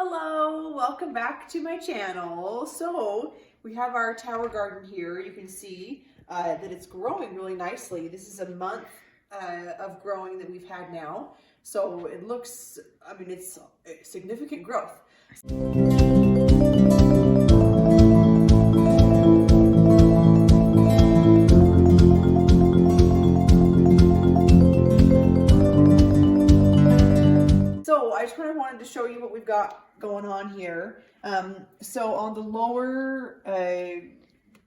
Hello, welcome back to my channel. So we have our tower garden here. You can see that it's growing really nicely. This is a month of growing that we've had now. So it looks, it's significant growth. So I just kind of wanted to show you what we've got going on here. So on the lower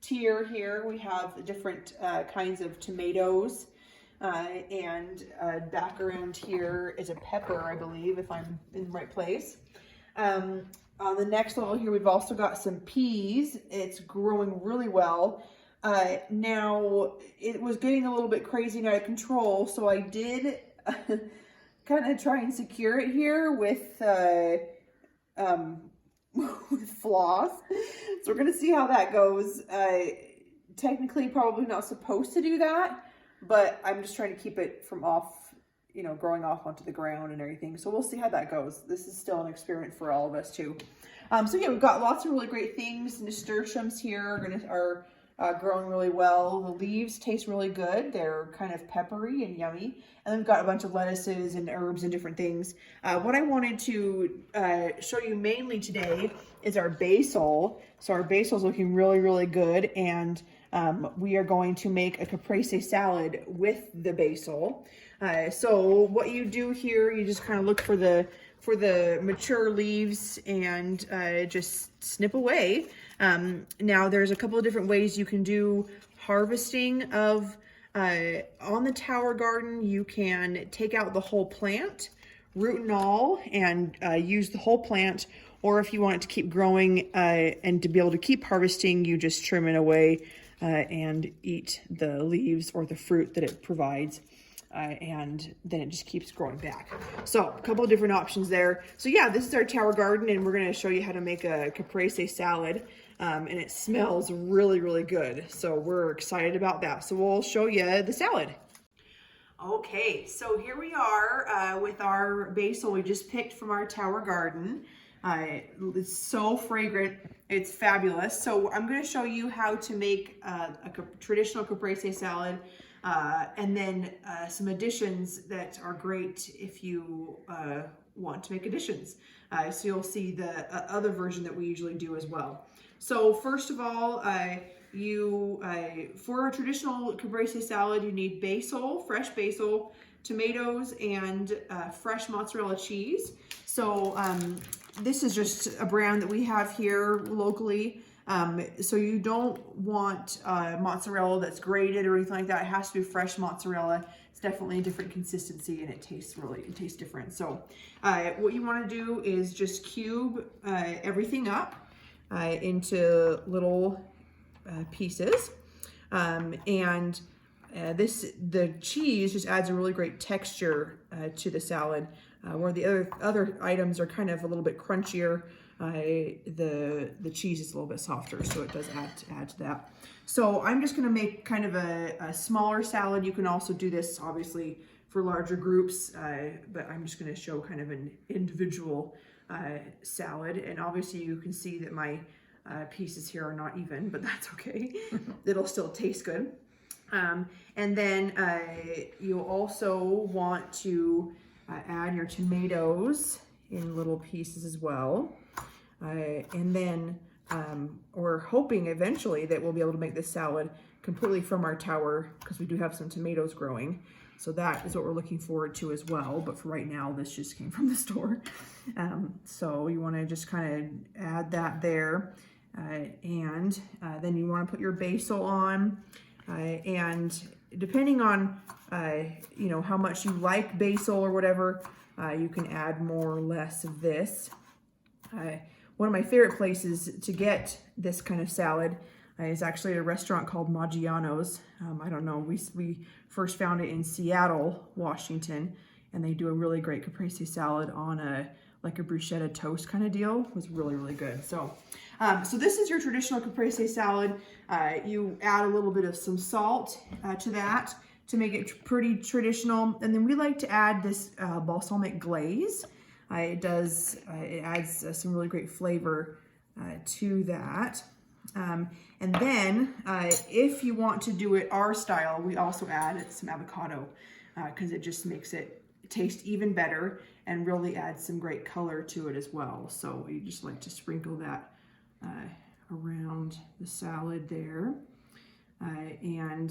tier here, we have different kinds of tomatoes. And back around here is a pepper, I believe, if I'm in the right place. On the next level here, we've also got some peas. It's growing really well. Now, it was getting a little bit crazy and out of control, so I did kind of try and secure it here with floss. So we're gonna see how that goes. Technically, probably not supposed to do that, but I'm just trying to keep it from growing off onto the ground and everything. So we'll see how that goes. This is still an experiment for all of us too. So yeah, we've got lots of really great things. Nasturtiums here are growing really well. The leaves taste really good. They're kind of peppery and yummy. And then we've got a bunch of lettuces and herbs and different things. What I wanted to show you mainly today is our basil. So our basil is looking really, really good. And we are going to make a caprese salad with the basil. So what you do here, you just kind of look for the mature leaves and just snip away. Now there's a couple of different ways you can do harvesting of on the tower garden. You can take out the whole plant, root and all, and use the whole plant. Or if you want it to keep growing and to be able to keep harvesting, you just trim it away and eat the leaves or the fruit that it provides. And then it just keeps growing back. So a couple of different options there. So yeah, this is our tower garden, and we're going to show you how to make a caprese salad. And it smells really, really good. So we're excited about that. So we'll show you the salad. Okay, so here we are with our basil we just picked from our tower garden. It's so fragrant. It's fabulous. So I'm going to show you how to make a traditional caprese salad. And then some additions that are great if you want to make additions. So you'll see the other version that we usually do as well. So first of all, for a traditional caprese salad, you need basil, fresh basil, tomatoes, and fresh mozzarella cheese. So this is just a brand that we have here locally. So you don't want mozzarella that's grated or anything like that. It has to be fresh mozzarella. It's definitely a different consistency and it tastes different. So what you want to do is just cube everything up into little pieces. And the cheese just adds a really great texture to the salad, where the other items are kind of a little bit crunchier. The cheese is a little bit softer, so it does add to that. So I'm just going to make kind of a smaller salad. You can also do this obviously for larger groups, but I'm just going to show kind of an individual salad. And obviously you can see that my pieces here are not even, but that's okay. It'll still taste good. And then you'll also want to add your tomatoes in little pieces as well. And then we're hoping eventually that we'll be able to make this salad completely from our tower, because we do have some tomatoes growing. So that is what we're looking forward to as well. But for right now, this just came from the store. So you want to just kind of add that there. And then you want to put your basil on. And depending on, how much you like basil or whatever, you can add more or less of this. One of my favorite places to get this kind of salad is actually at a restaurant called Maggiano's. I don't know, we first found it in Seattle, Washington, and they do a really great caprese salad on like a bruschetta toast kind of deal. It was really, really good. So this is your traditional caprese salad. You add a little bit of some salt to that to make it pretty traditional. And then we like to add this balsamic glaze. It adds some really great flavor to that. And then if you want to do it our style, we also add some avocado because it just makes it taste even better and really adds some great color to it as well. So you just like to sprinkle that around the salad there. And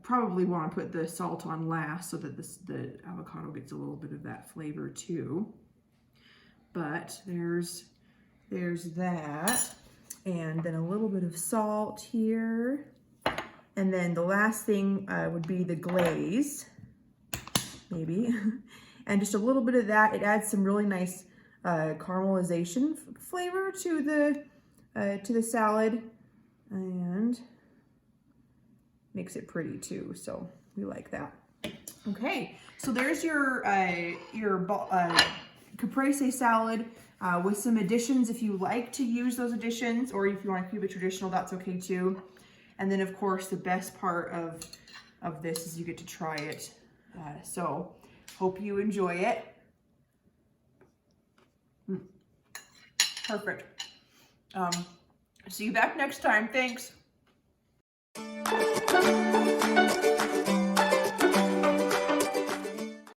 probably want to put the salt on last so that the avocado gets a little bit of that flavor too. But there's that. And then a little bit of salt here. And then the last thing would be the glaze, maybe. And just a little bit of that. It adds some really nice caramelization flavor to the salad and makes it pretty too. So we like that. Okay, so there's your caprese salad with some additions if you like to use those additions, or if you want to keep it traditional, that's okay too. And then of course the best part of this is you get to try it. So hope you enjoy it. Perfect. See you back next time. Thanks.